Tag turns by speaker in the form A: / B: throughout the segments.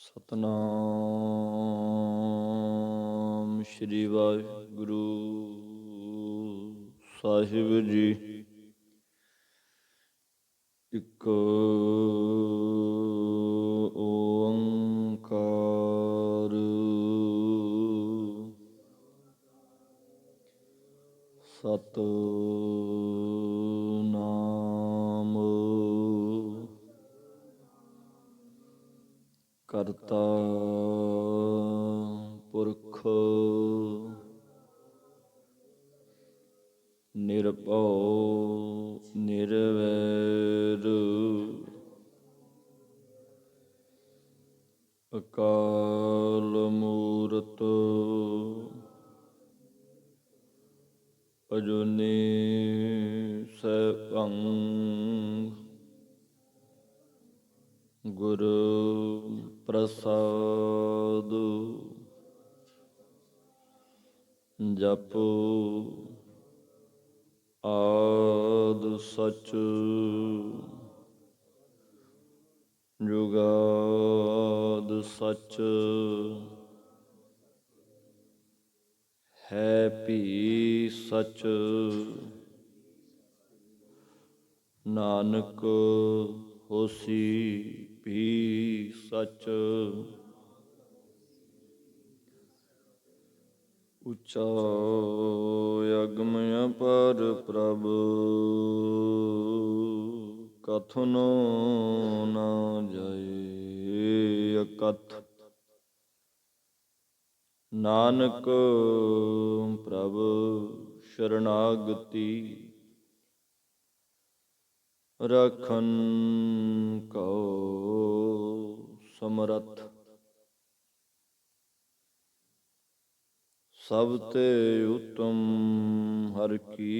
A: ਸਤਨਾਮ ਸ਼੍ਰੀ ਵਾਹਿਗੁਰੂ ਸਾਹਿਬ ਜੀ। ਇੱਕ ਓੰਕਾਰ ਸਤਨਾਮ ਕਰਤਾ ਪੁਰਖ ਨਿਰਭਉ ਨਿਰਵੈਰ ਅਕਾਲ ਮੂਰਤ ਅਜੂਨੀ ਸੈਭੰ ਗੁਰੂ ਪ੍ਰਸਾਦ ਜਪੁ ਆਦਿ ਸਚ ਜੁਗਾਦਿ ਸਚ ਹੈ ਭੀ ਸਚ ਨਾਨਕ ਹੋਸੀ ਭੀ ਸਚ। ਉੱਚਾ ਅਗਮ ਅਪਾਰ ਪ੍ਰਭ ਕਥਨੋ ਨ ਜਾਏ ਅਕਥ। ਨਾਨਕ ਪ੍ਰਭ ਸ਼ਰਨਾਗਤੀ ਰਖਨ ਕਉ ਸਮਰੱਥ। ਸਭ ਤੇ ਉਤਮ ਹਰਿ ਕੀ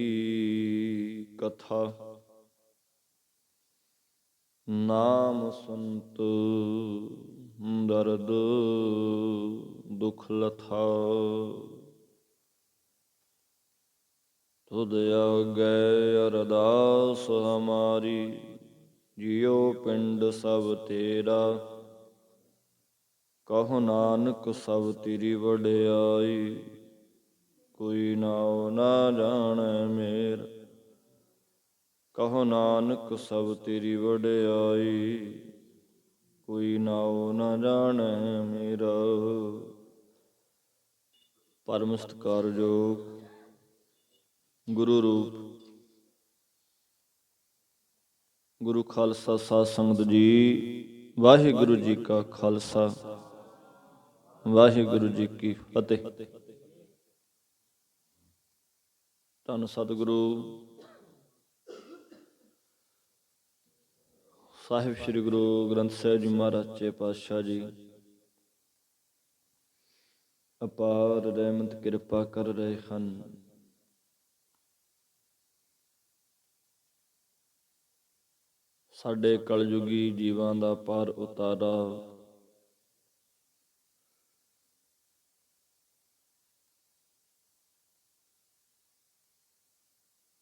A: ਕਥਾ ਨਾਮ ਸੰਤ ਦਰਦ ਦੁਖ ਲਥਾ। ਤੁਧ ਆਗੈ ਅਰਦਾਸ ਹਮਾਰੀ ਜਿਉ ਪਿੰਡ ਸਭ ਤੇਰਾ। ਕਹੋ ਨਾਨਕ ਸਭ ਤੇਰੀ ਵਡਿਆਈ ਕੋਈ ਨਾਉ ਨਾ ਜਾਣੈ ਮੇਰ। ਕਹੋ ਨਾਨਕ ਸਭ ਤੇਰੀ ਵਡਿਆਈ ਕੋਈ ਨਾਉ ਨਾ ਜਾਣੈ ਮੇਰਾ। ਪਰਮ ਸਤਿਕਾਰਯੋਗ ਗੁਰੂ ਰੂਪ ਗੁਰੂ ਖਾਲਸਾ ਸਾਧ ਸੰਗਤ ਜੀ, ਵਾਹਿਗੁਰੂ ਜੀ ਕਾ ਖਾਲਸਾ ਵਾਹਿਗੁਰੂ ਜੀ ਕੀ ਫਤਿਹ। ਧੰਨ ਸਤਿਗੁਰੂ ਸਾਹਿਬ ਸ੍ਰੀ ਗੁਰੂ ਗ੍ਰੰਥ ਸਾਹਿਬ ਜੀ ਮਹਾਰਾਜ ਸੱਚੇ ਪਾਤਸ਼ਾਹ ਜੀ ਅਪਾਰ ਰਹਿਮਤ ਕਿਰਪਾ ਕਰ ਰਹੇ ਹਨ। ਸਾਡੇ ਕਲਯੁਗੀ ਜੀਵਾਂ ਦਾ ਪਾਰ ਉਤਾਰਾ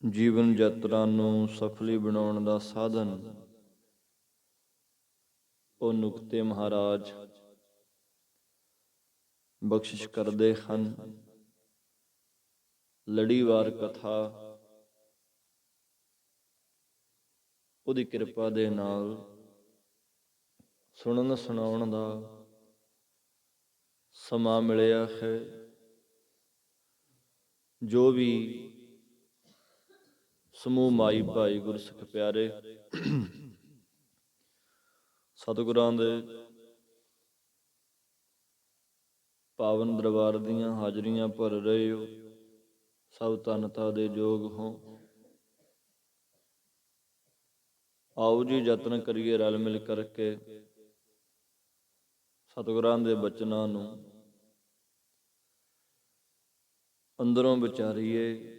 A: ਜੀਵਨ ਯਾਤਰਾ ਨੂੰ ਸਫਲੀ ਬਣਾਉਣ ਦਾ ਸਾਧਨ ਉਹ ਨੁਕਤੇ ਮਹਾਰਾਜ ਬਖਸ਼ਿਸ਼ ਕਰਦੇ ਹਨ। ਲੜੀਵਾਰ ਕਥਾ ਉਹਦੀ ਕਿਰਪਾ ਦੇ ਨਾਲ ਸੁਣਨ ਸੁਣਾਉਣ ਦਾ ਸਮਾਂ ਮਿਲਿਆ ਹੈ। ਜੋ ਵੀ ਸਮੂਹ ਮਾਈ ਭਾਈ ਗੁਰਸਿੱਖ ਪਿਆਰੇ ਸਤਿਗੁਰਾਂ ਦੇ ਪਾਵਨ ਦਰਬਾਰ ਦੀਆਂ ਹਾਜ਼ਰੀਆਂ ਭਰ ਰਹੇ ਹੋ, ਸਭ ਧੰਨਤਾ ਦੇ ਯੋਗ ਹੋ। ਆਓ ਜੀ ਯਤਨ ਕਰੀਏ ਰਲ ਮਿਲ ਕਰਕੇ ਸਤਿਗੁਰਾਂ ਦੇ ਬਚਨਾਂ ਨੂੰ ਅੰਦਰੋਂ ਵਿਚਾਰੀਏ।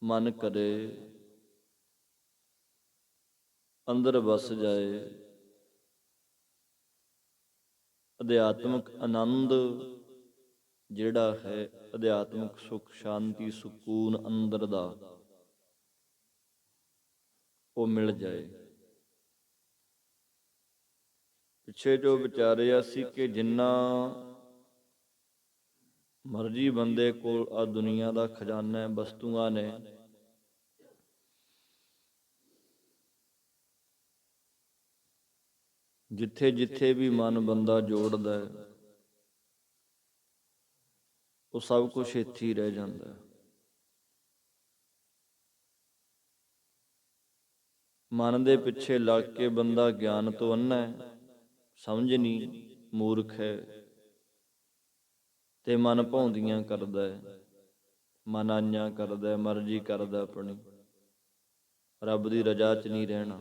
A: ਮਨ ਕਰੇ ਅੰਦਰ ਵਸ ਜਾਏ। ਅਧਿਆਤਮਿਕ ਆਨੰਦ ਜਿਹੜਾ ਹੈ, ਅਧਿਆਤਮਿਕ ਸੁਖ ਸ਼ਾਂਤੀ ਸਕੂਨ ਅੰਦਰ ਦਾ ਉਹ ਮਿਲ ਜਾਏ। ਪਿੱਛੇ ਜੋ ਵਿਚਾਰਿਆ ਸੀ ਕਿ ਜਿੰਨਾ ਮਰਜੀ ਬੰਦੇ ਕੋਲ ਆ ਦੁਨੀਆ ਦਾ ਖਜ਼ਾਨਾ ਹੈ, ਵਸਤੂਆਂ ਨੇ, ਜਿੱਥੇ ਜਿੱਥੇ ਵੀ ਮਨ ਬੰਦਾ ਜੋੜਦਾ ਹੈ, ਉਹ ਸਭ ਕੁਛ ਇੱਥੇ ਹੀ ਰਹਿ ਜਾਂਦਾ ਹੈ। ਮਨ ਦੇ ਪਿੱਛੇ ਲੱਗ ਕੇ ਬੰਦਾ ਗਿਆਨ ਤੋਂ ਅੰਨਾ ਹੈ, ਸਮਝ ਨਹੀਂ, ਮੂਰਖ ਹੈ, ਤੇ ਮਨ ਭਾਉਂਦੀਆਂ ਕਰਦਾ ਹੈ, ਮਨ ਆਈਆਂ ਕਰਦਾ ਹੈ, ਮਰਜ਼ੀ ਕਰਦਾ ਆਪਣੀ, ਰੱਬ ਦੀ ਰਜ਼ਾ 'ਚ ਨਹੀਂ ਰਹਿਣਾ।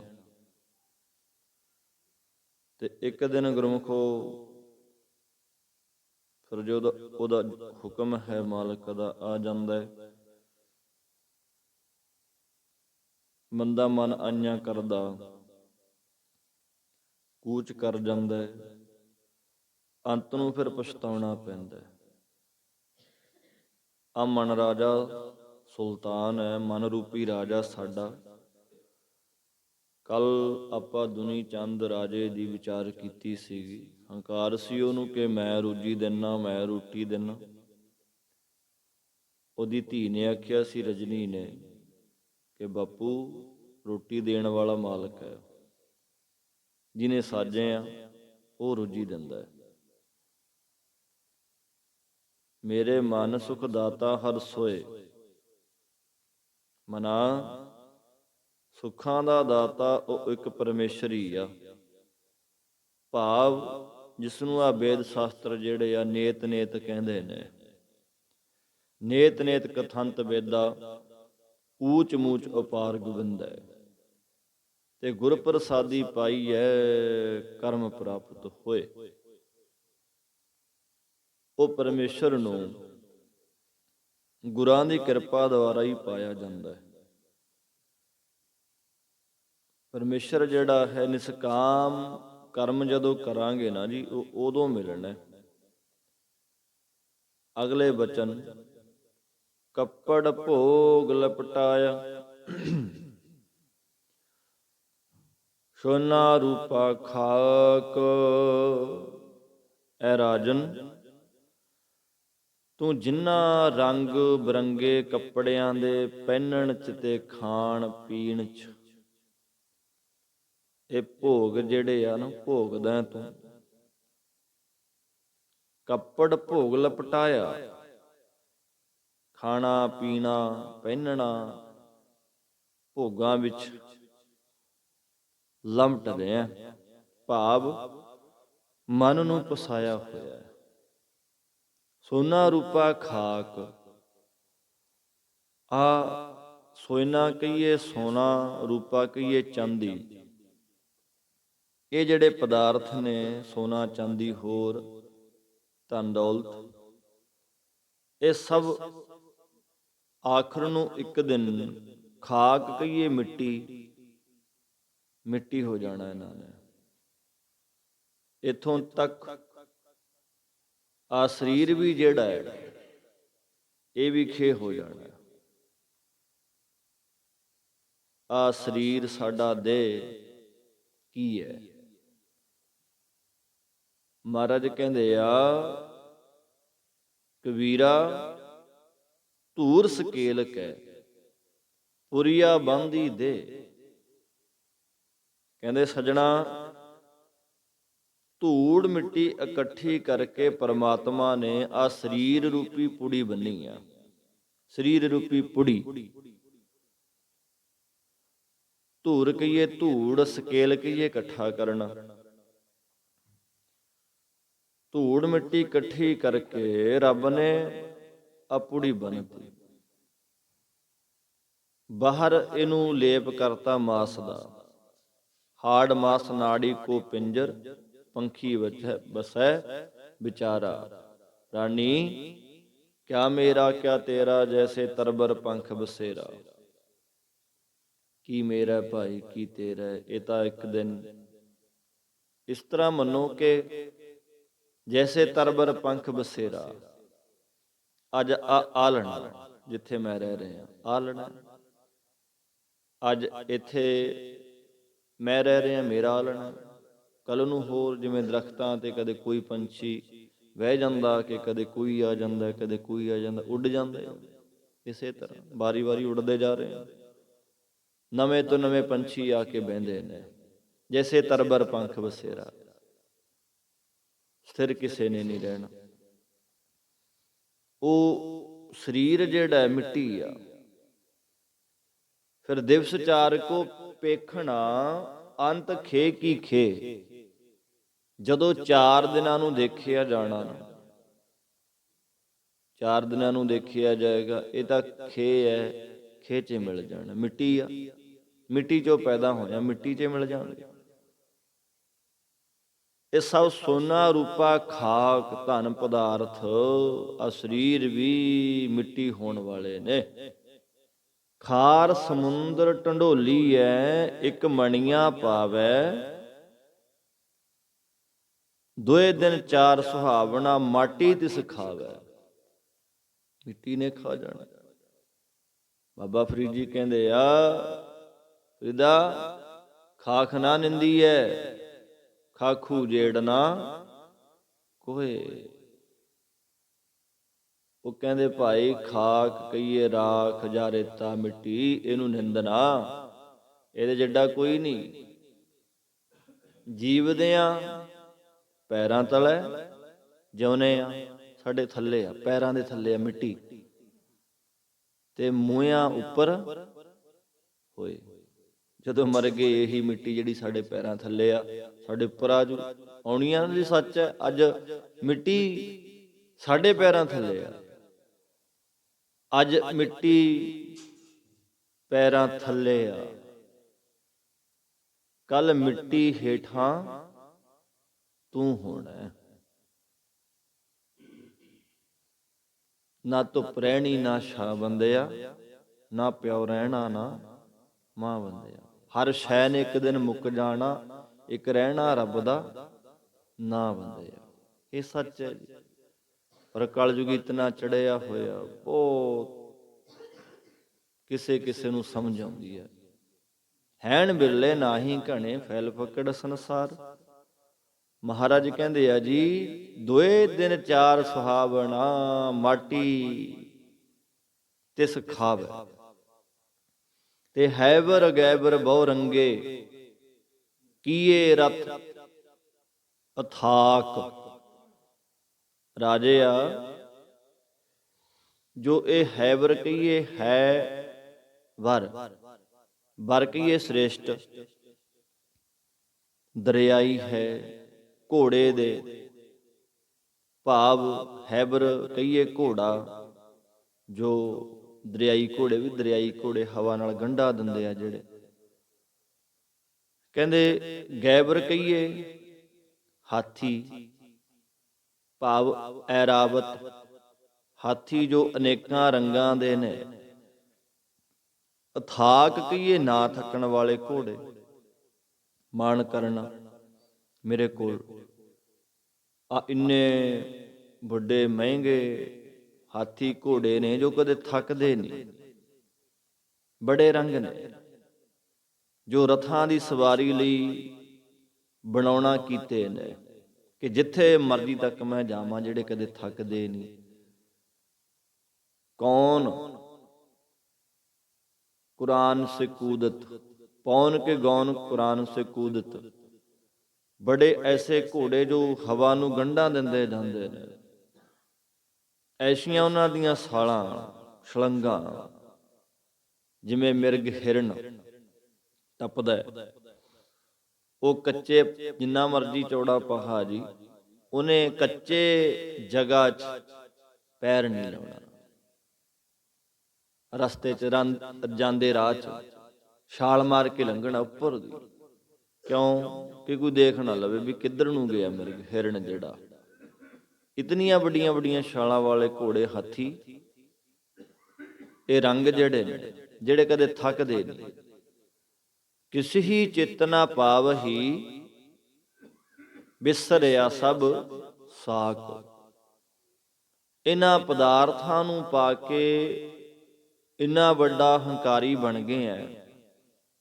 A: ਤੇ ਇੱਕ ਦਿਨ ਗੁਰਮੁਖੋ ਫਿਰ ਜੋ ਉਹਦਾ ਹੁਕਮ ਹੈ ਮਾਲਕ ਦਾ ਆ ਜਾਂਦਾ ਹੈ, ਬੰਦਾ ਮਨ ਆਈਆਂ ਕਰਦਾ ਕੂਚ ਕਰ ਜਾਂਦਾ ਹੈ, ਅੰਤ ਨੂੰ ਫਿਰ ਪਛਤਾਉਣਾ ਪੈਂਦਾ ਹੈ। ਆ ਮਨ ਰਾਜਾ ਸੁਲਤਾਨ ਹੈ, ਮਨ ਰੂਪੀ ਰਾਜਾ ਸਾਡਾ। ਕੱਲ ਆਪਾਂ ਦੁਨੀ ਚੰਦ ਰਾਜੇ ਦੀ ਵਿਚਾਰ ਕੀਤੀ ਸੀਗੀ। ਹੰਕਾਰ ਸੀ ਉਹਨੂੰ ਕਿ ਮੈਂ ਰੋਜੀ ਦਿਨਾ, ਮੈਂ ਰੋਟੀ ਦਿਨਾ। ਉਹਦੀ ਧੀ ਨੇ ਆਖਿਆ ਸੀ, ਰਜਨੀ ਨੇ, ਕਿ ਬਾਪੂ ਰੋਟੀ ਦੇਣ ਵਾਲਾ ਮਾਲਕ ਹੈ, ਜਿਹਨੇ ਸਾਜੇ ਆ ਉਹ ਰੋਜੀ ਦਿੰਦਾ ਹੈ। ਮੇਰੇ ਮਨ ਸੁਖ ਦਾਤਾ ਹਰ ਸੋਏ, ਮਨਾ ਸੁੱਖਾਂ ਦਾ ਦਾਤਾ ਉਹ ਇੱਕ ਪਰਮੇਸ਼ਰ ਹੀ ਆ। ਭਾਵ ਜਿਸਨੂੰ ਆ ਵੇਦ ਸ਼ਾਸਤਰ ਜਿਹੜੇ ਆ ਨੇਤ ਨੇਤ ਕਹਿੰਦੇ ਨੇ, ਨੇਤ ਨੇਤ ਕਥੰਤ ਵੇਦਾ, ਊਚ ਮੂਚ ਅਪਾਰ ਗੋਬਿੰਦ ਹੈ, ਤੇ ਗੁਰ ਪ੍ਰਸਾਦੀ ਪਾਈ ਹੈ, ਕਰਮ ਪ੍ਰਾਪਤ ਹੋਏ। ਉਹ ਪਰਮੇਸ਼ਰ ਨੂੰ ਗੁਰਾਂ ਦੀ ਕਿਰਪਾ ਦੁਆਰਾ ਹੀ ਪਾਇਆ ਜਾਂਦਾ ਹੈ। ਪਰਮੇਸ਼ਰ ਜਿਹੜਾ ਹੈ, ਨਿਸਕਾਮ ਕਰਮ ਜਦੋਂ ਕਰਾਂਗੇ ਨਾ ਜੀ, ਉਹ ਉਦੋਂ ਮਿਲਣਾ। ਅਗਲੇ ਬਚਨ, ਕੱਪੜ ਭੋਗ ਲਪਟਾਇਆ, ਸੋਨਾ ਰੂਪਾ ਖਾਕ। ਐ ਰਾਜਨ, ਤੂੰ ਜਿਨ੍ਹਾਂ ਰੰਗ ਬਰੰਗੇ ਕੱਪੜਿਆਂ ਦੇ ਪਹਿਨਣ 'ਚ ਤੇ ਖਾਣ ਪੀਣ 'ਚ ਇਹ ਭੋਗ ਜਿਹੜੇ ਆ ਨਾ ਭੋਗਦਾ ਤੂੰ। ਕੱਪੜ ਭੋਗ ਲਪਟਾਇਆ, ਖਾਣਾ ਪੀਣਾ ਪਹਿਨਣਾ ਭੋਗਾਂ ਵਿੱਚ ਲਮਟ ਰਿਹਾ। ਭਾਵ ਮਨ ਨੂੰ ਪਸਾਇਆ ਹੋਇਆ। ਸੋਨਾ ਰੂਪਾ ਖਾਕ, ਆ ਸੋਨਾ ਕਹੀਏ ਸੋਨਾ, ਰੂਪਾ ਕਹੀਏ ਚਾਂਦੀ, ਇਹ ਜਿਹੜੇ ਪਦਾਰਥ ਨੇ ਸੋਨਾ ਚਾਂਦੀ ਹੋਰ ਧਨ ਦੌਲਤ, ਇਹ ਸਭ ਆਖਰ ਨੂੰ ਇੱਕ ਦਿਨ ਖਾਕ ਕਹੀਏ ਮਿੱਟੀ, ਮਿੱਟੀ ਹੋ ਜਾਣਾ ਇਹਨਾਂ ਨੇ। ਇੱਥੋਂ ਤੱਕ ਆ ਸਰੀਰ ਵੀ ਜਿਹੜਾ ਹੈ ਇਹ ਵੀ ਖੇ ਹੋ ਜਾਣਾ। ਆ ਸਰੀਰ ਸਾਡਾ ਦੇਹ ਕੀ ਹੈ? ਮਹਾਰਾਜ ਕਹਿੰਦੇ ਆ, ਕਬੀਰਾ ਧੂਰ ਸਕੇਲ ਕੈ, ਪੁਰੀਆ ਬੰਦੀ ਦੇ। ਕਹਿੰਦੇ ਸੱਜਣਾ, ਧੂੜ ਮਿੱਟੀ ਇਕੱਠੀ ਕਰਕੇ ਪਰਮਾਤਮਾ ਨੇ ਆ ਸਰੀਰ ਰੂਪੀ ਪੁੜੀ ਬੰਨੀ ਆ। ਸਰੀਰ ਰੂਪੀ ਪੁੜੀ, ਧੂੜ ਕਹੀਏ ਧੂੜ, ਸਕੇਲ ਕਹੀਏ ਇਕੱਠਾ ਕਰਨਾ। ਧੂੜ ਮਿੱਟੀ ਇਕੱਠੀ ਕਰਕੇ ਰੱਬ ਨੇ ਆ ਪੁੜੀ ਬੰਨਤੀ। ਬਾਹਰ ਇਹਨੂੰ ਲੇਪ ਕਰਤਾ ਮਾਸ ਦਾ। ਹਾੜ ਮਾਸ ਨਾੜੀ ਕੋ ਪਿੰਜਰ, ਪੰਖੀ ਬਸੈ ਵਿਚਾਰਾ। ਰਾਣੀ ਕਿਆ ਮੇਰਾ ਕਿਆ ਤੇਰਾ, ਜੈਸੇ ਤਰਬਰ ਪੰਖ ਬਸੇਰਾ। ਕੀ ਮੇਰਾ ਭਾਈ ਕੀ ਤੇਰਾ, ਇਹ ਤਾਂ ਇੱਕ ਦਿਨ ਇਸ ਤਰ੍ਹਾਂ ਮੰਨੋ ਕਿ ਜੈਸੇ ਤਰਬਰ ਪੰਖ ਬਸੇਰਾ। ਅੱਜ ਆਲਣਾ ਜਿੱਥੇ ਮੈਂ ਰਹਿ ਰਿਹਾ, ਆਲਣਾ ਅੱਜ ਇੱਥੇ ਮੈਂ ਰਹਿ ਰਿਹਾ, ਮੇਰਾ ਆਲਣਾ। ਕੱਲ ਨੂੰ ਹੋਰ ਜਿਵੇਂ ਦਰਖਤਾਂ ਤੇ ਕਦੇ ਕੋਈ ਪੰਛੀ ਬਹਿ ਜਾਂਦਾ, ਕਿ ਕਦੇ ਕੋਈ ਆ ਜਾਂਦਾ, ਕਦੇ ਕੋਈ ਆ ਜਾਂਦਾ, ਉੱਡ ਜਾਂਦੇ। ਇਸੇ ਤਰ੍ਹਾਂ ਵਾਰੀ ਵਾਰੀ ਉੱਡਦੇ ਜਾ ਰਹੇ ਆ, ਨਵੇਂ ਤੋਂ ਨਵੇਂ ਪੰਛੀ ਆ ਕੇ ਬਹਿੰਦੇ ਨੇ। ਜੈਸੇ ਤਰਬਰ ਪੰਖ ਬਸੇਰਾ, ਸਥਿਰ ਕਿਸੇ ਨੇ ਨਹੀਂ ਰਹਿਣਾ। ਉਹ ਸਰੀਰ ਜਿਹੜਾ ਹੈ ਮਿੱਟੀ ਆ। ਫਿਰ ਦਿਵਸ ਚਾਰ ਕੋ ਪੇਖਣਾ, ਅੰਤ ਖੇ ਕੀ ਖੇ। ਜਦੋਂ 4 ਦਿਨਾਂ ਨੂੰ ਦੇਖਿਆ ਜਾਣਾ, 4 ਦਿਨਾਂ ਨੂੰ ਦੇਖਿਆ ਜਾਏਗਾ, ਇਹ ਤਾਂ ਖੇ ਹੈ, ਖੇ 'ਚ ਮਿਲ ਜਾਣਾ। ਮਿੱਟੀ ਆ, ਮਿੱਟੀ 'ਚੋਂ ਪੈਦਾ ਹੋਇਆ, ਮਿੱਟੀ 'ਚ ਮਿਲ ਜਾਣਗੇ। ਇਹ ਸਭ ਸੋਨਾ ਰੂਪਾ ਖਾਕ ਧਨ ਪਦਾਰਥ, ਆ ਸਰੀਰ ਵੀ ਮਿੱਟੀ ਹੋਣ ਵਾਲੇ ਨੇ। ਖਾਰ ਸਮੁੰਦਰ ਢੰਡੋਲੀ ਐ, ਇੱਕ ਮਣੀਆਂ ਪਾਵੈ। ਦੋਏ ਦਿਨ 4 ਸੁਹਾਵਣਾ, ਮਾਟੀ ਤਿਸ ਖਾਵੈ। ਮਿੱਟੀ ਨੇ ਖਾ ਜਾਣਾ। ਬਾਬਾ ਫਰੀਦ ਜੀ ਕਹਿੰਦੇ ਆ, ਫਰੀਦਾ ਖਾਖ ਨਾ ਨਿੰਦੀ ਐ, ਖਾਖੂ ਜੇੜ ਨਾ ਕੋਏ। ਉਹ ਕਹਿੰਦੇ ਭਾਈ ਖਾਕ ਕਹੀਏ ਰਾਖ ਜਾਂ ਰੇਤਾ ਮਿੱਟੀ, ਇਹਨੂੰ ਨਿੰਦਣਾ, ਇਹਦੇ ਜਿੱਡਾ ਕੋਈ ਨਹੀਂ। ਜੀਵਦੇ ਆ ਪੈਰਾਂ ਤਲੇ, ਜਿਉਨੇ ਆ ਸਾਡੇ ਥੱਲੇ ਆ, ਪੈਰਾਂ ਦੇ ਥੱਲੇ ਆ ਮਿੱਟੀ, ਤੇ ਮੂੰਹਾਂ ਉੱਪਰ ਹੋਏ। ਜਦੋਂ ਮਰ ਗਏ, ਇਹੀ ਮਿੱਟੀ ਜਿਹੜੀ ਸਾਡੇ ਪੈਰਾਂ ਥੱਲੇ ਆ, ਸਾਡੇ ਉੱਪਰ ਆ ਜੂ। ਆਉਣੀਆਂ ਦੀ ਸੱਚ ਹੈ। ਅੱਜ ਮਿੱਟੀ ਸਾਡੇ ਪੈਰਾਂ ਥੱਲੇ ਆ, ਅੱਜ ਮਿੱਟੀ ਪੈਰਾਂ ਥੱਲੇ ਆ, ਕੱਲ ਮਿੱਟੀ ਹੇਠਾਂ ਤੂੰ ਹੋਣਾ। ਨਾ ਧੁੱਪ ਰਹਿਣੀ ਨਾ ਛਾਂ ਬੰਦਿਆ, ਨਾ ਪਿਓ ਰਹਿਣਾ ਨਾ ਮਾਂ ਬੰਦਿਆ। ਹਰ ਸ਼ੈ ਨੇ ਇੱਕ ਦਿਨ ਮੁੱਕ ਜਾਣਾ, ਇੱਕ ਰਹਿਣਾ ਰੱਬ ਦਾ ਨਾ ਬੰਦਿਆ। ਇਹ ਸੱਚ ਹੈ ਜੀ। ਪਰ ਕਲਯੁਗ ਇਤਨਾ ਚੜਿਆ ਹੋਇਆ, ਬਹੁਤ ਕਿਸੇ ਕਿਸੇ ਨੂੰ ਸਮਝ ਆਉਂਦੀ ਹੈ। ਹੈਣ ਬਿਰਲੇ ਨਾਹੀਂ ਘਣੇ, ਫੈਲ ਫਕੜ ਸੰਸਾਰ। ਮਹਾਰਾਜ ਕਹਿੰਦੇ ਆ ਜੀ, ਦੋਏ ਦਿਨ 4 ਸੁਹਾਵਣਾ, ਮਾਟੀ ਤਿਸ ਖਾਵੈ। ਤੇ ਹੈਬਰ ਗੈਬਰ ਬਹੁ ਰੰਗੇ, ਕੀਏ ਰਥ ਅਥਾਕ। ਰਾਜੇ ਆ, ਜੋ ਇਹ ਹੈਬਰ ਕਹੀਏ ਹੈ ਵਰ, ਵਰ ਕਹੀਏ ਸ੍ਰੇਸ਼ਟ, ਦਰਿਆਈ ਹੈ ਘੋੜੇ ਦੇ ਭਾਵ। ਹੈਬਰ ਕਹੀਏ ਘੋੜਾ, ਜੋ ਦਰਿਆਈ ਘੋੜੇ ਵੀ ਦਰਿਆਈ ਘੋੜੇ ਹਵਾ ਨਾਲ ਗੰਢਾ ਦਿੰਦੇ ਆ ਜਿਹੜੇ। ਕਹਿੰਦੇ ਗੈਬਰ ਕਹੀਏ ਹਾਥੀ, ਭਾਵ ਐਰਾਵਤ, ਹਾਥੀ ਜੋ ਅਨੇਕਾਂ ਰੰਗਾਂ ਦੇ ਨੇ। ਅਥਾਕ ਕਹੀਏ ਨਾ ਥੱਕਣ ਵਾਲੇ ਘੋੜੇ। ਮਾਣ ਕਰਨਾ ਮੇਰੇ ਕੋਲ ਆ ਇੰਨੇ ਵੱਡੇ ਮਹਿੰਗੇ ਹਾਥੀ ਘੋੜੇ ਨੇ, ਜੋ ਕਦੇ ਥੱਕਦੇ ਨਹੀਂ। ਬੜੇ ਰੰਗ ਨੇ, ਜੋ ਰਥਾਂ ਦੀ ਸਵਾਰੀ ਲਈ ਬਣਾਉਣਾ ਕੀਤੇ ਨੇ, ਕਿ ਜਿੱਥੇ ਮਰਜ਼ੀ ਤੱਕ ਮੈਂ ਜਾਵਾਂ, ਜਿਹੜੇ ਕਦੇ ਥੱਕਦੇ ਨਹੀਂ। ਕੌਣ ਕੁਰਾਨ ਸੇ ਕੂਦਤ, ਪੌਨ ਕੇ ਗੌਨ ਕੁਰਾਨ ਸੇ ਕੂਦਤ। ਬੜੇ ਐਸੇ ਘੋੜੇ ਜੋ ਹਵਾ ਨੂੰ ਗੰਢਾਂ ਦਿੰਦੇ ਜਾਂਦੇ ਨੇ। ਐਸੀਆਂ ਉਹਨਾਂ ਦੀਆਂ ਸਾਲਾਂ ਛਲੰਗਾਂ, ਜਿਵੇਂ ਮਿਰਗ ਹਿਰਨ ਟੱਪਦਾ। ਉਹ ਕੱਚੇ, ਜਿੰਨਾ ਮਰਜ਼ੀ ਚੌੜਾ ਪਹਾ ਜੀ, ਉਹਨੇ ਕੱਚੇ ਜਗ੍ਹਾ 'ਚ ਪੈਰ ਨਹੀਂ ਲਾਉਣਾ। ਰਸਤੇ 'ਚ ਜਾਂਦੇ ਰਾਹ 'ਚ ਛਾਲ ਮਾਰ ਕੇ ਲੰਘਣਾ ਉੱਪਰ ਦੀ। ਕਿਉਂ? ਕਿ ਕੋਈ ਦੇਖ ਨਾ ਲਵੇ ਵੀ ਕਿੱਧਰ ਨੂੰ ਗਿਆ ਮਿਰਗ ਹਿਰਨ ਜਿਹੜਾ। ਇਤਨੀਆਂ ਵੱਡੀਆਂ ਵੱਡੀਆਂ ਛਾਲਾਂ ਵਾਲੇ ਘੋੜੇ ਹਾਥੀ, ਇਹ ਰੰਗ ਜਿਹੜੇ ਨੇ, ਜਿਹੜੇ ਕਦੇ ਥੱਕਦੇ ਨਹੀਂ। ਕਿਸ ਹੀ ਚੇਤਨਾ ਪਾਵਹੀ, ਬਿਸਰਿਆ ਸਭ ਸਾਕ। ਇਹਨਾਂ ਪਦਾਰਥਾਂ ਨੂੰ ਪਾ ਕੇ ਇੰਨਾ ਵੱਡਾ ਹੰਕਾਰੀ ਬਣ ਗਏ ਐ।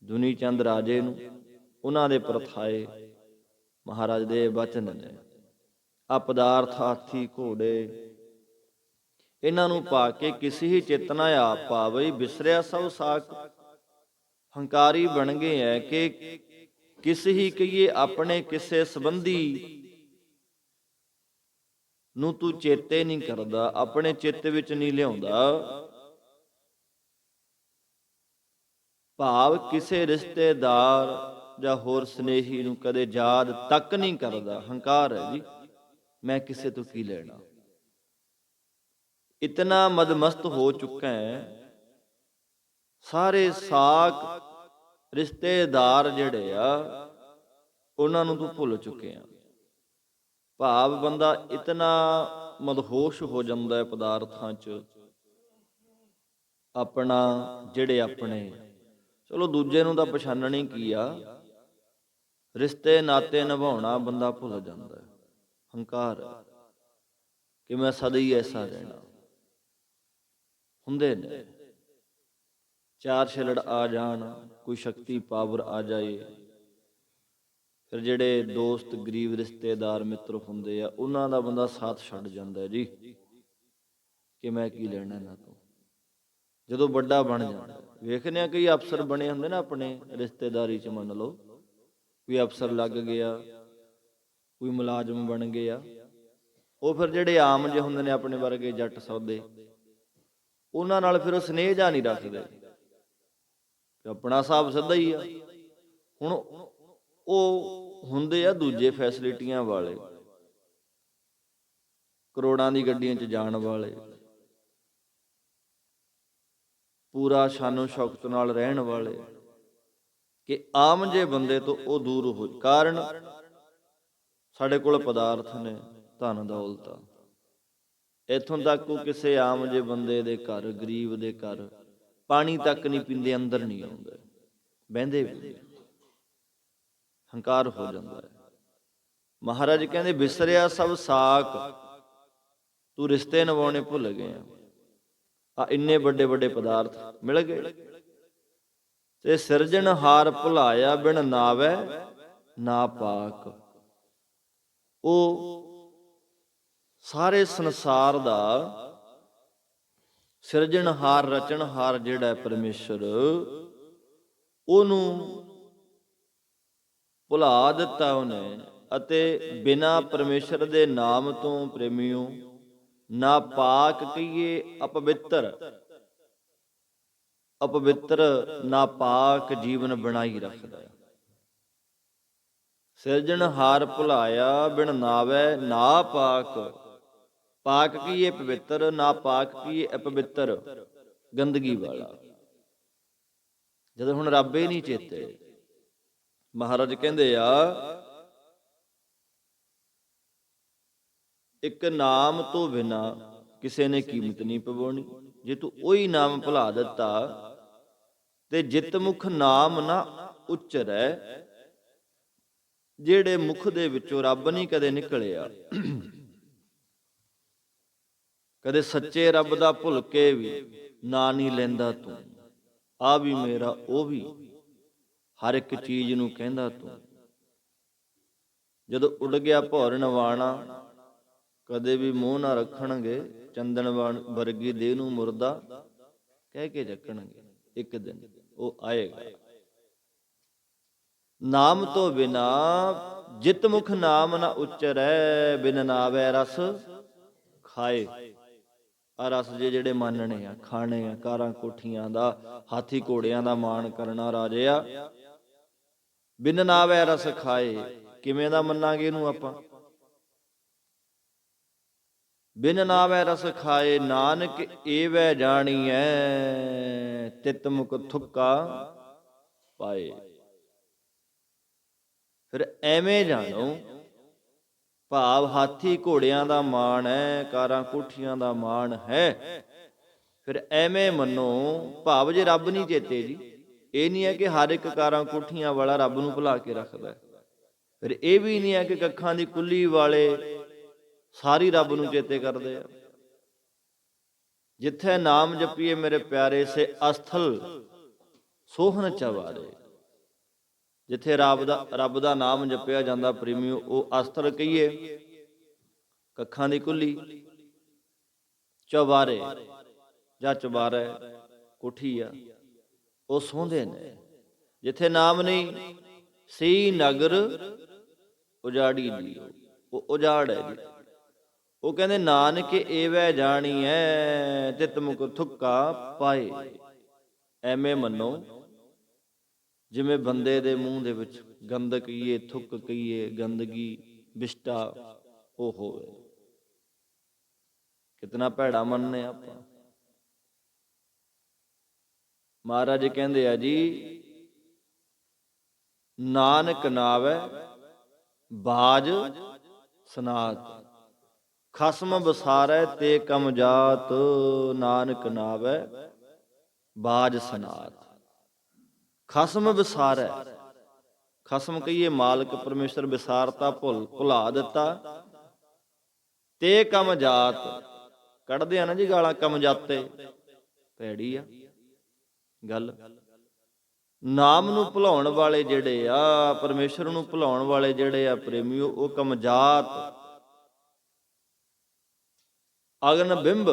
A: ਦੁਨੀ ਚੰਦ ਰਾਜੇ ਨੂੰ ਉਹਨਾਂ ਦੇ ਪ੍ਰਥਾਏ ਮਹਾਰਾਜ ਦੇ ਬਚਨ ਨੇ। ਆ ਪਦਾਰਥ ਹਾਥੀ ਘੋੜੇ ਇਹਨਾਂ ਨੂੰ ਪਾ ਕੇ ਕਿਸੇ ਹੀ ਚੇਤਨਾ ਆਪ ਪਾਵਈ, ਬਿਸਰਿਆ ਸਭ ਸਾਕ। ਹੰਕਾਰੀ ਬਣ ਗਏ ਐ ਕਿ ਕਿਸ ਹੀ ਕਹੀਏ ਆਪਣੇ ਕਿਸੇ ਸੰਬੰਧੀ ਨੂੰ ਤੂੰ ਚੇਤੇ ਨਹੀਂ ਕਰਦਾ, ਆਪਣੇ ਚਿੱਤ ਵਿੱਚ ਨਹੀਂ ਲਿਆਉਂਦਾ। ਭਾਵ ਕਿਸੇ ਰਿਸ਼ਤੇਦਾਰ ਜਾਂ ਹੋਰ ਸਨੇਹੀ ਨੂੰ ਕਦੇ ਯਾਦ ਤੱਕ ਨਹੀਂ ਕਰਦਾ। ਹੰਕਾਰ ਹੈ ਜੀ, ਮੈਂ ਕਿਸੇ ਤੋਂ ਕੀ ਲੈਣਾ। ਇਤਨਾ ਮਦਮਸਤ ਹੋ ਚੁੱਕਾ ਹੈ, ਸਾਰੇ ਸਾਕ ਰਿਸ਼ਤੇਦਾਰ ਜਿਹੜੇ ਆ ਉਹਨਾਂ ਨੂੰ ਤੂੰ ਭੁੱਲ ਚੁੱਕਿਆ। ਭਾਵ ਬੰਦਾ ਇਤਨਾ ਮਦਹੋਸ਼ ਹੋ ਜਾਂਦਾ ਹੈ ਪਦਾਰਥਾਂ 'ਚ, ਆਪਣਾ ਜਿਹੜੇ ਆਪਣੇ, ਚਲੋ ਦੂਜੇ ਨੂੰ ਤਾਂ ਪਛਾਣਨੀ ਕੀ ਆ, ਰਿਸ਼ਤੇ ਨਾਤੇ ਨਿਭਾਉਣਾ ਬੰਦਾ ਭੁੱਲ ਜਾਂਦਾ। ਹੰਕਾਰ ਕਿ ਮੈਂ ਸਦਾ ਹੀ ਐਸਾ ਰਹਿਣਾ। ਹੁੰਦੇ ਨੇ ਚਾਰ ਛਿਲੜ ਆ ਜਾਣ, ਕੋਈ ਸ਼ਕਤੀ ਪਾਵਰ ਆ ਜਾਏ, ਫਿਰ ਜਿਹੜੇ ਦੋਸਤ ਗਰੀਬ ਰਿਸ਼ਤੇਦਾਰ ਮਿੱਤਰ ਹੁੰਦੇ ਆ ਉਹਨਾਂ ਦਾ ਬੰਦਾ ਸਾਥ ਛੱਡ ਜਾਂਦਾ ਜੀ, ਕਿ ਮੈਂ ਕੀ ਲੈਣਾ ਇਹਨਾਂ ਤੋਂ। ਜਦੋਂ ਵੱਡਾ ਬਣ ਜਾਂਦਾ, ਵੇਖਦੇ ਆ ਕਈ ਅਫਸਰ ਬਣੇ ਹੁੰਦੇ ਨਾ ਆਪਣੇ ਰਿਸ਼ਤੇਦਾਰੀ 'ਚ, ਮੰਨ ਲਓ ਕੋਈ ਅਫਸਰ ਲੱਗ ਗਿਆ, ਕੋਈ ਮੁਲਾਜ਼ਮ ਬਣ ਗਿਆ, ਉਹ ਫਿਰ ਜਿਹੜੇ ਆਮ ਜਿਹੇ ਹੁੰਦੇ ਨੇ ਆਪਣੇ ਵਰਗੇ ਜੱਟ ਸੌਦੇ, ਉਹਨਾਂ ਨਾਲ ਫਿਰ ਉਹ ਸਨੇਹ ਜਾ ਨਹੀਂ ਰੱਖਦੇ, ਆਪਣਾ ਹਿਸਾਬ ਸਿੱਧਾ ਹੀ ਆ। ਹੁਣ ਉਹ ਹੁੰਦੇ ਆ ਦੂਜੇ ਫੈਸਿਲਿਟੀਆਂ ਵਾਲੇ, ਕਰੋੜਾਂ ਦੀ ਗੱਡੀਆਂ 'ਚ ਜਾਣ ਵਾਲੇ, ਪੂਰਾ ਸ਼ਾਨੋ ਸ਼ੌਕਤ ਨਾਲ ਰਹਿਣ ਵਾਲੇ, ਕਿ ਆਮ ਜੇ ਬੰਦੇ ਤੋਂ ਉਹ ਦੂਰ ਹੋ। ਕਾਰਨ ਸਾਡੇ ਕੋਲ ਪਦਾਰਥ ਨੇ, ਧਨ ਦੌਲਤ ਆ। ਇੱਥੋਂ ਤੱਕ ਉਹ ਕਿਸੇ ਆਮ ਜੇ ਬੰਦੇ ਦੇ ਘਰ, ਗਰੀਬ ਦੇ ਘਰ ਪਾਣੀ ਤੱਕ ਨਹੀਂ ਪੀਂਦੇ, ਅੰਦਰ ਨਹੀਂ ਆਉਂਦੇ, ਬਹਿੰਦੇ ਵੀ। ਹੰਕਾਰ ਹੋ ਜਾਂਦਾ ਹੈ। ਮਹਾਰਾਜ ਕਹਿੰਦੇ ਬਿਸਰਿਆ ਸਭ ਸਾਕ, ਤੂੰ ਰਿਸ਼ਤੇ ਨਿਭਾਉਣੇ ਭੁੱਲ ਗਿਆ। ਆ ਇੰਨੇ ਵੱਡੇ ਵੱਡੇ ਪਦਾਰਥ ਮਿਲ ਗਏ ਤੇ ਸਿਰਜਣਹਾਰ ਭੁਲਾਇਆ, ਬਿਨ ਨਾਵੈ ਨਾ ਪਾਕ। ਉਹ ਸਾਰੇ ਸੰਸਾਰ ਦਾ ਸਿਰਜਣਹਾਰ ਰਚਨਹਾਰ ਜਿਹੜਾ ਪਰਮੇਸ਼ਰ, ਉਹਨੂੰ ਭੁਲਾ ਦਿੱਤਾ ਉਹਨੇ। ਅਤੇ ਬਿਨਾਂ ਪਰਮੇਸ਼ਰ ਦੇ ਨਾਮ ਤੋਂ ਪ੍ਰੇਮੀਓ ਨਾ ਪਾਕ ਕਹੀਏ ਅਪਵਿੱਤਰ, ਅਪਵਿੱਤਰ ਨਾ ਪਾਕ ਜੀਵਨ ਬਣਾਈ ਰੱਖਦਾ। ਸਿਰਜਣਹਾਰ ਭੁਲਾਇਆ, ਬਿਨ ਨਾਵੈ ਨਾ ਪਾਕ। ਪਾਕ ਕੀਏ ਪਵਿੱਤਰ, ਨਾ ਪਾਕ ਕੀਏ ਅਪਵਿੱਤਰ, ਗੰਦਗੀ ਵਾਲਾ। ਜਦੋਂ ਹੁਣ ਰੱਬ ਹੀ ਨਹੀਂ ਚੇਤੇ, ਮਹਾਰਾਜ ਕਹਿੰਦੇ ਆ ਇੱਕ ਨਾਮ ਤੋਂ ਬਿਨਾ ਕਿਸੇ ਨੇ ਕੀਮਤ ਨਹੀਂ ਪਵਾਉਣੀ। ਜੇ ਤੂੰ ਉਹੀ ਨਾਮ ਭੁਲਾ ਦਿੱਤਾ ਤੇ ਜਿਤ ਮੁਖ ਨਾਮ ਨਾ ਉਚਰੈ, ਜਿਹੜੇ ਮੁਖ ਦੇ ਵਿੱਚੋਂ ਰੱਬ ਨਹੀਂ ਕਦੇ ਨਿਕਲਿਆ, ਕਦੇ ਸੱਚੇ ਰੱਬ ਦਾ ਭੁੱਲ ਕੇ ਵੀ ਨਾਂ ਨਹੀਂ ਲੈਂਦਾ ਤੂੰ। ਆ ਵੀ ਮੇਰਾ, ਉਹ ਵੀ, ਹਰ ਇੱਕ ਚੀਜ਼ ਨੂੰ ਕਹਿੰਦਾ ਤੂੰ। ਜਦੋਂ ਉੱਡ ਗਿਆ ਭੌਰ ਨਵਾਣਾ, ਕਦੇ ਵੀ ਮੂੰਹ ਨਾ ਰੱਖਣਗੇ, ਚੰਦਨ ਵਰਗੀ ਦੇਹ ਨੂੰ ਮੁਰਦਾ ਕਹਿ ਕੇ ਚੱਕਣਗੇ। ਇੱਕ ਦਿਨ ਉਹ ਆਏਗਾ। ਨਾਮ ਤੋਂ ਬਿਨਾ ਜਿਤ ਮੁਖ ਨਾਮ ਨਾ ਉਚਰੈ, ਬਿਨ ਨਾਵੈ ਰਸ ਖਾਏ। ਆ ਰਸ ਜਿਹੜੇ ਮੰਨਣੇ ਆ, ਖਾਣੇ ਆ, ਕਾਰਾਂ ਕੋਠੀਆਂ ਦਾ, ਹਾਥੀ ਘੋੜਿਆਂ ਦਾ ਮਾਣ ਕਰਨਾ ਰਾਜਿਆ, ਬਿਨ ਨਾਵੈ ਰਸ ਖਾਏ। ਕਿਵੇਂ ਦਾ ਮੰਨਾਂਗੇ ਇਹਨੂੰ ਆਪਾਂ? ਬਿਨ ਨਾਵੈ ਰਸ ਖਾਏ, ਨਾਨਕ ਏਵੈ ਜਾਣੀਐ, ਤਿਤ ਮੁਖ ਥੁੱਕਾ ਪਾਏ। ਫਿਰ ਐਵੇਂ ਜਾਣੋ, ਭਾਵ ਹਾਥੀ ਘੋੜਿਆਂ ਦਾ ਮਾਣ ਹੈ, ਕਾਰਾਂ ਕੋਠੀਆਂ ਦਾ ਮਾਣ ਹੈ। ਫਿਰ ਐਵੇਂ ਮੰਨੋ, ਭਾਵ ਜੇ ਰੱਬ ਨਹੀਂ ਚੇਤੇ ਜੀ, ਇਹ ਨਹੀਂ ਹੈ ਕਿ ਹਰ ਇੱਕ ਕਾਰਾਂ ਕੋਠੀਆਂ ਵਾਲਾ ਰੱਬ ਨੂੰ ਭੁਲਾ ਕੇ ਰੱਖਦਾ। ਫਿਰ ਇਹ ਵੀ ਨਹੀਂ ਹੈ ਕਿ ਕੱਖਾਂ ਦੀ ਕੁੱਲੀ ਵਾਲੇ ਸਾਰੀ ਰੱਬ ਨੂੰ ਚੇਤੇ ਕਰਦੇ ਆ। ਜਿੱਥੇ ਨਾਮ ਜਪੀਏ ਮੇਰੇ ਪਿਆਰੇ, ਸੇ ਅਸਥਲ ਸੋਹਣ ਚਵਾਰੇ। ਜਿੱਥੇ ਰੱਬ ਦਾ ਨਾਮ ਜਪਿਆ ਜਾਂਦਾ ਪ੍ਰੇਮੀਓ, ਉਹ ਅਸਤਰ ਕਹੀਏ, ਕੱਖਾਂ ਦੀ ਕੁੱਲੀ, ਚੁਬਾਰੇ ਜਾਂ ਚੁਬਾਰਾ ਕੋਠੀ ਆ, ਉਹ ਸੌਂਦੇ ਨੇ। ਜਿੱਥੇ ਨਾਮ ਨਹੀਂ, ਸਹੀ ਨਗਰ ਉਜਾੜੀ ਦੀ, ਉਹ ਉਜਾੜ ਹੈ ਜੀ। ਉਹ ਕਹਿੰਦੇ ਨਾਨਕ ਏਵੈ ਜਾਣੀਐ ਤਿਤ ਮੁਖ ਥੁੱਕਾ ਪਾਏ। ਐਵੇਂ ਮੰਨੋ ਜਿਵੇਂ ਬੰਦੇ ਦੇ ਮੂੰਹ ਦੇ ਵਿੱਚ ਗੰਦ ਕਹੀਏ, ਥੁੱਕ ਕਹੀਏ, ਗੰਦਗੀ, ਵਿਸ਼ਟਾ ਉਹ ਹੋਵੇ। ਕਿਤਨਾ ਭੈੜਾ ਮੰਨਨੇ ਆਪਾਂ। ਮਹਾਰਾਜ ਕਹਿੰਦੇ ਆ ਜੀ, ਨਾਨਕ ਨਾਵੈ ਬਾਜ ਸਨਾਤ, ਖਸਮ ਬਸਾਰੈ ਤੇ ਕਮ ਜਾਤ। ਨਾਨਕ ਨਾਵੈ ਬਾਜ ਸਨਾਤ। ਖਸਮ ਵਿਸਾਰੈ, ਖਸਮ ਕਹੀਏ ਮਾਲਕ ਪਰਮੇਸ਼ਰ, ਵਿਸਾਰਤਾ ਭੁਲਾ ਦਿੱਤਾ। ਤੇ ਕਮ ਜਾਤ, ਕੱਢਦੇ ਆ ਨਾ ਜੀ ਗਾਲਾਂ, ਕਮ ਜਾਤੇ, ਭੈੜੀ ਆ ਗੱਲ। ਨਾਮ ਨੂੰ ਭੁਲਾਉਣ ਵਾਲੇ ਜਿਹੜੇ ਆ, ਪਰਮੇਸ਼ਰ ਨੂੰ ਭੁਲਾਉਣ ਵਾਲੇ ਜਿਹੜੇ ਆ ਪ੍ਰੇਮੀਓ, ਉਹ ਕਮਜਾਤ। ਅਗਨ ਬਿੰਬ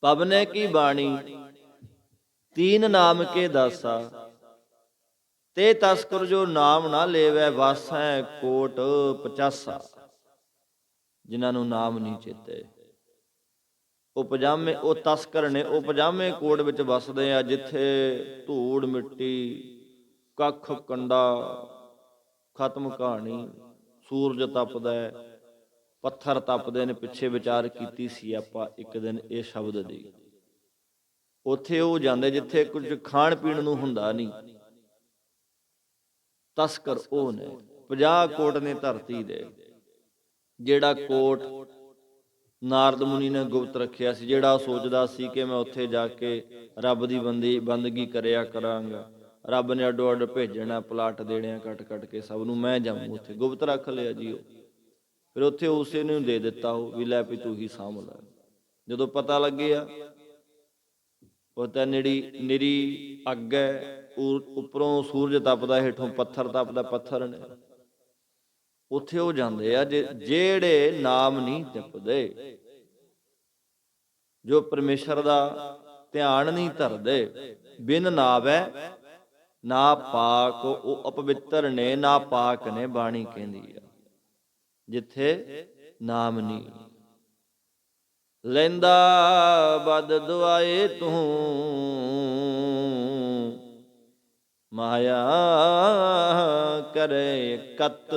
A: ਪਵਨੇ ਕੀ ਬਾਣੀ, ਤੀਨ ਨਾਮ ਕੇ ਦਾਸਾ। ਤੇ ਤਸਕਰ ਜੋ ਨਾਮ ਨਾ ਲੇਵੈ, ਵਾਸੈ ਕੋਟ 85। ਜਿਨ੍ਹਾਂ ਨੂੰ ਨਾਮ ਨਹੀਂ ਚੇਤੇ, ਉਹ ਪਜਾਮੇ, ਉਹ ਤਸਕਰ ਨੇ, ਉਹ ਪਜਾਮੇ ਕੋਟ ਵਿੱਚ ਵਸਦੇ ਆ, ਜਿੱਥੇ ਧੂੜ ਮਿੱਟੀ, ਕੱਖ ਕੰਡਾ, ਖਤਮ ਕਹਾਣੀ। ਸੂਰਜ ਤਪਦਾ, ਪੱਥਰ ਤਪਦੇ ਨੇ। ਪਿੱਛੇ ਵਿਚਾਰ ਕੀਤੀ ਸੀ ਆਪਾਂ ਇੱਕ ਦਿਨ ਇਹ ਸ਼ਬਦ ਦੀ। ਉੱਥੇ ਉਹ ਜਾਂਦੇ ਜਿੱਥੇ ਕੁਝ ਖਾਣ ਪੀਣ ਨੂੰ ਹੁੰਦਾ ਨਹੀਂ। ਤਸਕਰ ਉਹ ਨੇ। 50 ਕੋਟ ਨੇ ਧਰਤੀ ਦੇ। ਜਿਹੜਾ ਕੋਟ ਨਾਰਦ ਮੁਨੀ ਨੇ ਗੁਪਤ ਰੱਖਿਆ ਸੀ, ਜਿਹੜਾ ਸੋਚਦਾ ਸੀ ਕਿ ਮੈਂ ਉੱਥੇ ਜਾ ਕੇ ਰੱਬ ਦੀ ਬੰਦਗੀ ਕਰਿਆ ਕਰਾਂਗਾ, ਰੱਬ ਨੇ ਅੱਡੋ ਅੱਡ ਭੇਜਣਾ, ਪਲਾਟ ਦੇਣੇ ਕੱਟ ਕੱਟ ਕੇ ਸਭ ਨੂੰ, ਮੈਂ ਜਾਊਂ ਉੱਥੇ। ਗੁਪਤ ਰੱਖ ਲਿਆ ਜੀ ਉਹ। ਫਿਰ ਉੱਥੇ ਉਸੇ ਨੂੰ ਦੇ ਦਿੱਤਾ ਉਹ ਵੀ, ਲੈ ਵੀ ਤੂੰ ਹੀ ਸਾਂਭ ਲੈ। ਜਦੋਂ ਪਤਾ ਲੱਗਿਆ ਉਹ ਤਾਂ ਨਿਰੀ ਅੱਗ ਹੈ, ਉੱਪਰੋਂ ਸੂਰਜ ਤਪਦਾ, ਹੇਠੋਂ ਪੱਥਰ ਤਪਦਾ, ਪੱਥਰ ਨੇ। ਉੱਥੇ ਉਹ ਜਾਂਦੇ ਆ ਜਿਹੜੇ ਨਾਮ ਨਹੀਂ ਜਪਦੇ, ਜੋ ਪਰਮੇਸ਼ਰ ਦਾ ਧਿਆਨ ਨਹੀਂ ਧਰਦੇ। ਬਿਨ ਨਾਵੈ ਨਾ ਪਾਕ, ਉਹ ਅਪਵਿੱਤਰ ਨੇ, ਨਾ ਪਾਕ ਨੇ, ਬਾਣੀ ਕਹਿੰਦੀ ਆ। ਜਿੱਥੇ ਨਾਮ ਨਹੀਂ ਲੈਂਦਾ ਬਦ ਦੁਆਏ ਤੂੰ, ਮਾਇਆ ਕਰੇ ਕਤ।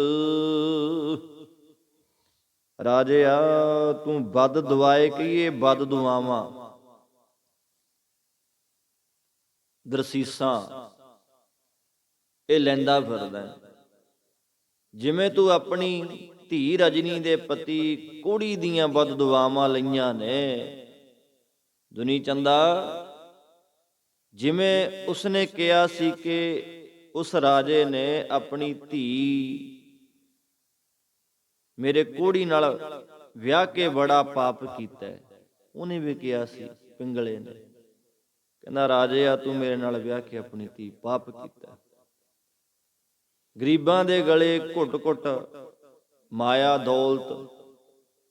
A: ਰਾਜਿਆ ਤੂੰ ਬਦ ਦੁਆਏ ਕਹੀਏ, ਬਦ ਦੁਆਵਾਂ, ਦਰਸੀਸਾਂ, ਇਹ ਲੈਂਦਾ ਫਿਰਦਾ। ਜਿਵੇਂ ਤੂੰ ਆਪਣੀ ਧੀ ਰਜਨੀ ਦੇ ਪਤੀ ਕੁੜੀ ਦੀਆਂ ਬਦ ਦੁਆਵਾਂ ਲਈਆਂ ਨੇ। ਦੁਨੀ ਚੰਦਾ, ਜਿਵੇਂ ਉਸਨੇ ਕਿਹਾ ਸੀ ਕਿ ਉਸ ਰਾਜੇ ਨੇ ਆਪਣੀ ਧੀ ਮੇਰੇ ਕੋੜੀ ਨਾਲ ਵਿਆਹ ਕੇ ਬੜਾ ਪਾਪ ਕੀਤਾ। ਉਹਨੇ ਵੀ ਕਿਹਾ ਸੀ, ਪਿੰਗਲੇ ਨੇ, ਕਹਿੰਦਾ ਰਾਜੇ ਆ ਤੂੰ ਮੇਰੇ ਨਾਲ ਵਿਆਹ ਕੇ ਆਪਣੀ ਧੀ ਪਾਪ ਕੀਤਾ। ਗਰੀਬਾਂ ਦੇ ਗਲੇ ਘੁੱਟ ਘੁੱਟ ਮਾਇਆ ਦੌਲਤ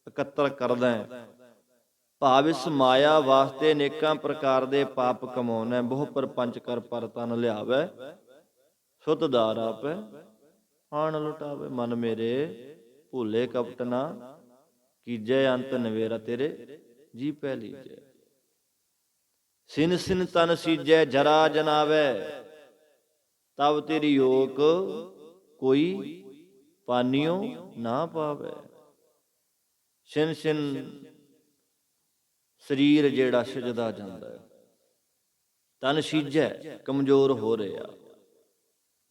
A: ਇਕੱਤਰ ਕਰਦਾ ਹੈ। ਭਾਵ ਇਸ ਮਾਇਆ ਵਾਸਤੇ ਅਨੇਕਾਂ ਪ੍ਰਕਾਰ ਦੇ ਪਾਪ ਕਮਾਉਣਾ। ਬਹੁ ਪਰਪੰਚ ਕਰ ਪਰ ਤਨ ਲਿਆਵੇ, ਸੁਧ ਦਾਰ ਆਪੈ ਆਣ ਲੁਟਾਵੇ। ਮਨ ਮੇਰੇ ਭੁੱਲੇ ਕਪਟ ਨਾ ਕੀਜੈ, ਅੰਤ ਨਵੇਰਾ ਤੇਰੇ ਜੀ ਪੈ ਲੀਜੈ। ਸਿਨ ਸਿਨ ਤਨ ਸੀਜੈ, ਜਰਾ ਜਨਾਵੇ, ਤਬ ਤੇਰੀ ਯੋਗ ਕੋਈ ਪਾਨੀਓ ਨਾ ਪਾਵੇ। ਛਿਨ ਛਿਨ ਸਰੀਰ ਜਿਹੜਾ ਸਿਜਦਾ ਜਾਂਦਾ ਹੈ, ਤਨ ਸੀਜੈ, ਕਮਜ਼ੋਰ ਹੋ ਰਿਹਾ,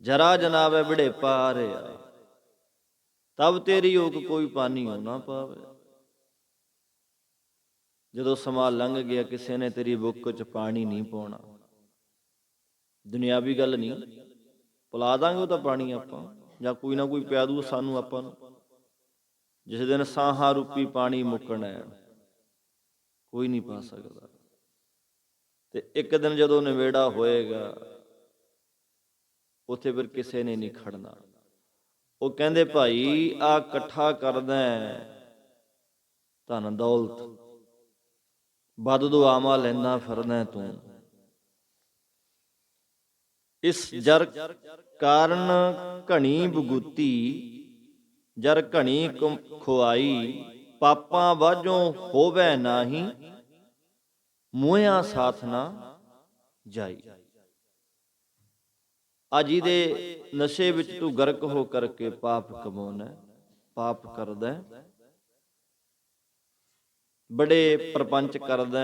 A: ਜਰਾ ਜਨਾਵੇ, ਬੁਢੇਪਾ ਆ ਰਿਹਾ, ਤਬ ਤੇਰੀ ਯੋਗ ਕੋਈ ਪਾਨੀਓ ਨਾ ਪਾਵੇ। ਜਦੋਂ ਸਮਾਂ ਲੰਘ ਗਿਆ, ਕਿਸੇ ਨੇ ਤੇਰੀ ਬੁੱਕ 'ਚ ਪਾਣੀ ਨਹੀਂ ਪਾਉਣਾ। ਦੁਨਿਆਵੀ ਗੱਲ ਨਹੀਂ, ਪਿਲਾ ਦਾਂਗੇ ਉਹ ਤਾਂ ਪਾਣੀ ਆਪਾਂ, ਜਾਂ ਕੋਈ ਨਾ ਕੋਈ ਪਿਆ ਦੂ ਸਾਨੂੰ ਆਪਾਂ ਨੂੰ। ਜਿਸ ਦਿਨ ਸਾਹਾਂ ਰੂਪੀ ਪਾਣੀ ਮੁੱਕਣਾ ਹੈ, ਕੋਈ ਨਹੀਂ ਪਾ ਸਕਦਾ। ਤੇ ਇੱਕ ਦਿਨ ਜਦੋਂ ਨਿਬੇੜਾ ਹੋਏਗਾ, ਉੱਥੇ ਫਿਰ ਕਿਸੇ ਨੇ ਨਹੀਂ ਖੜਨਾ। ਉਹ ਕਹਿੰਦੇ ਭਾਈ ਆ ਇਕੱਠਾ ਕਰਦਾ ਧਨ ਦੌਲਤ, ਬਦ ਦੁਆਵਾਂ ਲੈਂਦਾ ਫਿਰਦਾ ਤੂੰ, ਇਸ ਜਰ ਕਾਰਨ ਘਣੀ ਬਗੂਤੀ, ਜਰ ਘਣੀ ਖੁਆਈ, ਪਾਪਾਂ ਵਾਝੋਂ ਹੋਵੇ ਨਾਹੀ, ਮੋਹਿਆ ਸਾਥ ਨਾ ਜਾਈ। ਅੱਜ ਦੇ ਨਸ਼ੇ ਵਿੱਚ ਤੂੰ ਗਰਕ ਹੋ ਕਰਕੇ ਪਾਪ ਕਮਾਉਣਾ, ਪਾਪ ਕਰਦਾ, ਬੜੇ ਪ੍ਰਪੰਚ ਕਰਦਾ,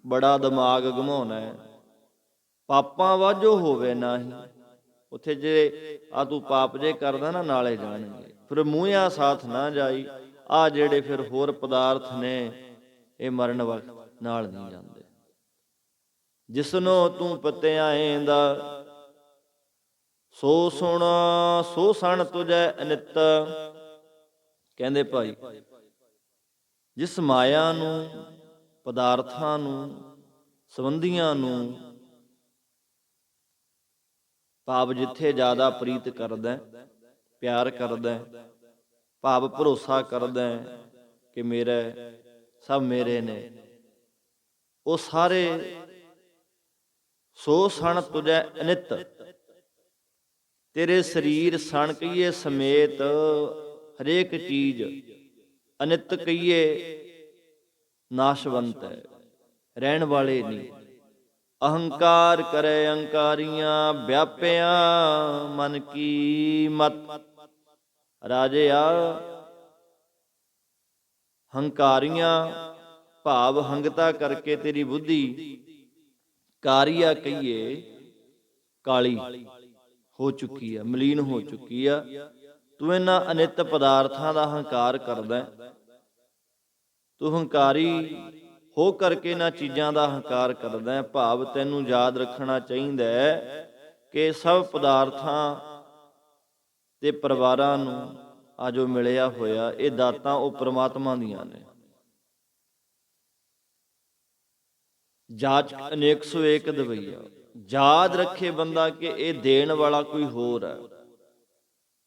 A: ਬੜਾ ਦਿਮਾਗ ਘਮਾਉਣਾ, ਪਾਪਾਂ ਵਾਝੋ ਹੋਵੇ ਨਾਹੀ। ਉੱਥੇ ਜੇ ਆ ਤੂੰ ਪਾਪ ਜੇ ਕਰਦਾ ਨਾ ਨਾਲੇ ਜਾਣਗੇ, ਫਿਰ ਮੂੰਹਿਆ ਸਾਥ ਨਾ ਜਾਈ। ਆ ਜਿਹੜੇ ਫਿਰ ਹੋਰ ਪਦਾਰਥ ਨੇ ਇਹ ਮਰਨ ਵਕਤ ਨਾਲ ਨਹੀਂ ਜਾਂਦੇ। ਜਿਸਨੂੰ ਤੂੰ ਪਤਿਆਏਂਦਾ, ਸੋ ਸੁਣ ਸੋ ਸਣ ਤੁਝੈ ਅਨਿਤ। ਕਹਿੰਦੇ ਭਾਈ ਜਿਸ ਮਾਇਆ ਨੂੰ, ਪਦਾਰਥਾਂ ਨੂੰ, ਸੰਬੰਧੀਆਂ ਨੂੰ ਭਾਵ ਜਿੱਥੇ ਜ਼ਿਆਦਾ ਪ੍ਰੀਤ ਕਰਦਾ, ਪਿਆਰ ਕਰਦਾ, ਭਾਵ ਭਰੋਸਾ ਕਰਦਾ ਕਿ ਮੇਰਾ ਸਭ ਮੇਰੇ ਨੇ, ਉਹ ਸਾਰੇ ਸੋ ਸਣ ਤੁਝੈ ਅਨਿਤ, ਤੇਰੇ ਸਰੀਰ ਸਣ ਕਹੀਏ ਸਮੇਤ ਹਰੇਕ ਚੀਜ਼, ਅਨਿਤ ਕਹੀਏ ਨਾਸ਼ਵੰਤ ਹੈ, ਰਹਿਣ ਵਾਲੇ ਨਹੀਂ। ਅਹੰਕਾਰ ਕਰੇ ਅੰਕਾਰੀਆਂ, ਵਿਆਪਿਆ ਮਨ ਕੀ ਮਤ। ਰਾਜਿਆ ਹੰਕਾਰੀਆਂ ਭਾਵ ਹੰਗਤਾ ਕਰਕੇ ਤੇਰੀ ਬੁੱਧੀ ਕਾਰੀਆ ਕਹੀਏ ਕਾਲੀ ਹੋ ਚੁੱਕੀ ਆ, ਮਲੀਨ ਹੋ ਚੁੱਕੀ ਆ। ਤੂੰ ਇਹਨਾਂ ਅਨਿਤ ਪਦਾਰਥਾਂ ਦਾ ਹੰਕਾਰ ਕਰਦਾ, ਤੂੰ ਹੰਕਾਰੀ ਹੋ ਕਰਕੇ ਇਹਨਾਂ ਚੀਜ਼ਾਂ ਦਾ ਹੰਕਾਰ ਕਰਦਾ। ਭਾਵ ਤੈਨੂੰ ਯਾਦ ਰੱਖਣਾ ਚਾਹੀਦਾ ਕਿ ਸਭ ਪਦਾਰਥਾਂ ਤੇ ਪਰਿਵਾਰਾਂ ਨੂੰ ਆ ਜੋ ਮਿਲਿਆ ਹੋਇਆ ਇਹ ਦਾਤਾਂ ਉਹ ਪ੍ਰਮਾਤਮਾ ਦੀਆਂ ਨੇ। ਜਾਚ ਅਨੇਕ ਸੋ ਏਕ ਦਵਈਆ। ਯਾਦ ਰੱਖੇ ਬੰਦਾ ਕਿ ਇਹ ਦੇਣ ਵਾਲਾ ਕੋਈ ਹੋਰ ਹੈ,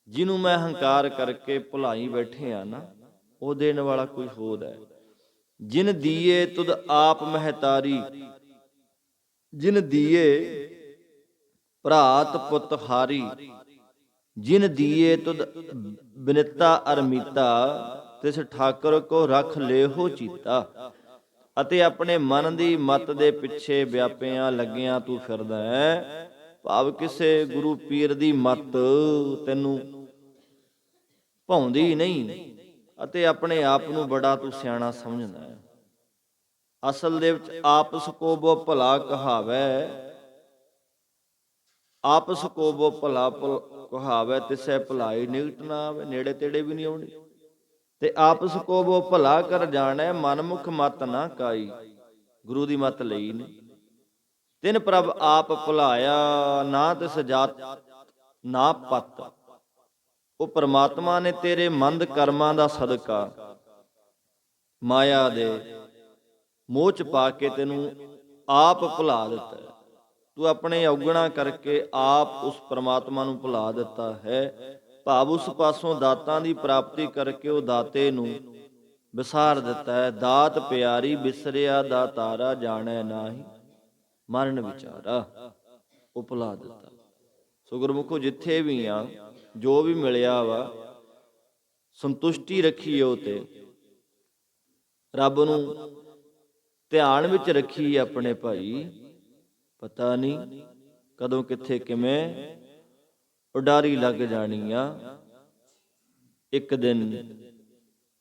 A: ਜਿਹਨੂੰ ਮੈਂ ਹੰਕਾਰ ਕਰਕੇ ਭੁਲਾਈ ਬੈਠੇ ਆ ਨਾ, ਉਹ ਦੇਣ ਵਾਲਾ ਕੋਈ ਹੋਰ ਹੈ। ਜਿਨ ਦੀਏ ਤੁਧ ਆਪ ਮਹਿਤਾਰੀ, ਜਿਨ ਦੀਏ ਭਰਾਤ ਪੁੱਤ ਹਾਰੀ, ਜਿਨ ਦੀਏ ਤੁਧ ਬਿਨਤਾ ਅਰਮੀਤਾ, ਤਿਸ ਠਾਕੁਰ ਕੋ ਰਖ ਲੇਹੋ ਚੀਤਾ। ਅਤੇ ਆਪਣੇ ਮਨ ਦੀ ਮਤ ਦੇ ਪਿੱਛੇ ਵਿਆਪਿਆਂ ਲੱਗਿਆਂ ਤੂੰ ਫਿਰਦਾ ਹੈ, ਭਾਵ ਕਿਸੇ ਗੁਰੂ ਪੀਰ ਦੀ ਮਤ ਤੈਨੂੰ ਭਾਉਂਦੀ ਨਹੀਂ ਅਤੇ ਆਪਣੇ ਆਪ ਨੂੰ ਬੜਾ ਤੂੰ ਸਿਆਣਾ ਸਮਝਦਾ ਹੈ। ਅਸਲ ਦੇ ਵਿੱਚ ਆਪਸ ਕੋ ਬੋ ਭਲਾ ਕਹਾਵੇ, ਆਪਸ ਕੋ ਬੋ ਭਲਾ ਕਹਾਵੇ, ਤਿਸੈ ਭਲਾਈ ਨਿਕਟ ਨਾ ਆਵੇ। ਨੇੜੇ ਤੇੜੇ ਵੀ ਨਹੀਂ ਆਉਣੀ। ਤੇ ਆਪਸ ਕੋ ਬੋ ਭਲਾ ਕਰ ਜਾਣੈ, ਮਨਮੁਖ ਮਤ ਨਾ ਕਾਈ। ਗੁਰੂ ਦੀ ਮਤ ਲਈ ਨਹੀਂ। ਤਿਨ ਪ੍ਰਭ ਆਪ ਭੁਲਾਇਆ, ਨਾ ਤਿਸ ਜਾਤ ਨਾ ਪਤ। ਉਹ ਪਰਮਾਤਮਾ ਨੇ ਤੇਰੇ ਮੰਦ ਕਰਮਾਂ ਦਾ ਸਦਕਾ ਮਾਇਆ ਦੇ ਮੋਹ ਚ ਪਾ ਕੇ ਤੈਨੂੰ ਆਪ ਭੁਲਾ ਦਿੱਤਾ। ਤੂੰ ਆਪਣੇ ਔਗਣਾ ਕਰਕੇ ਆਪ ਉਸ ਪਰਮਾਤਮਾ ਨੂੰ ਭੁਲਾ ਦਿੱਤਾ ਹੈ। ਭਾਵ ਉਸ ਪਾਸੋਂ ਦਾਤਾਂ ਦੀ ਪ੍ਰਾਪਤੀ ਕਰਕੇ ਉਹ ਦਾਤੇ ਨੂੰ ਵਿਸਾਰ ਦਿੱਤਾ ਹੈ। ਦਾਤ ਪਿਆਰੀ ਬਿਸਰਿਆ ਦਾਤਾਰਾ, ਜਾਣੈ ਨਾਹੀ ਮਰਨ ਵਿਚਾਰਾ। ਉਹ ਭੁਲਾ ਦਿੱਤਾ। ਸੋ ਗੁਰਮੁਖੋ ਜਿੱਥੇ ਵੀ ਆ, ਜੋ ਵੀ ਮਿਲਿਆ ਵਾ, ਸੰਤੁਸ਼ਟੀ ਰੱਖੀਏ ਉਹ ਤੇ, ਰੱਬ ਨੂੰ ਧਿਆਨ ਵਿੱਚ ਰੱਖੀ ਆਪਣੇ ਭਾਈ। ਪਤਾ ਨਹੀਂ ਕਦੋਂ ਕਿੱਥੇ ਕਿਵੇਂ ਉਡਾਰੀ ਲੱਗ ਜਾਣੀ ਆ। ਇੱਕ ਦਿਨ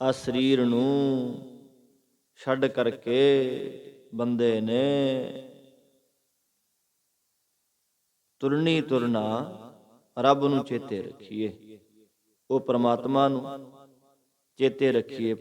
A: ਆ ਸਰੀਰ ਨੂੰ ਛੱਡ ਕਰਕੇ ਬੰਦੇ ਨੇ ਤੁਰਨੀ ਤੁਰਨਾ। ਰੱਬ ਨੂੰ ਚੇਤੇ ਰੱਖੀਏ, ਉਹ ਪ੍ਰਮਾਤਮਾ ਨੂੰ ਚੇਤੇ ਰੱਖੀਏ।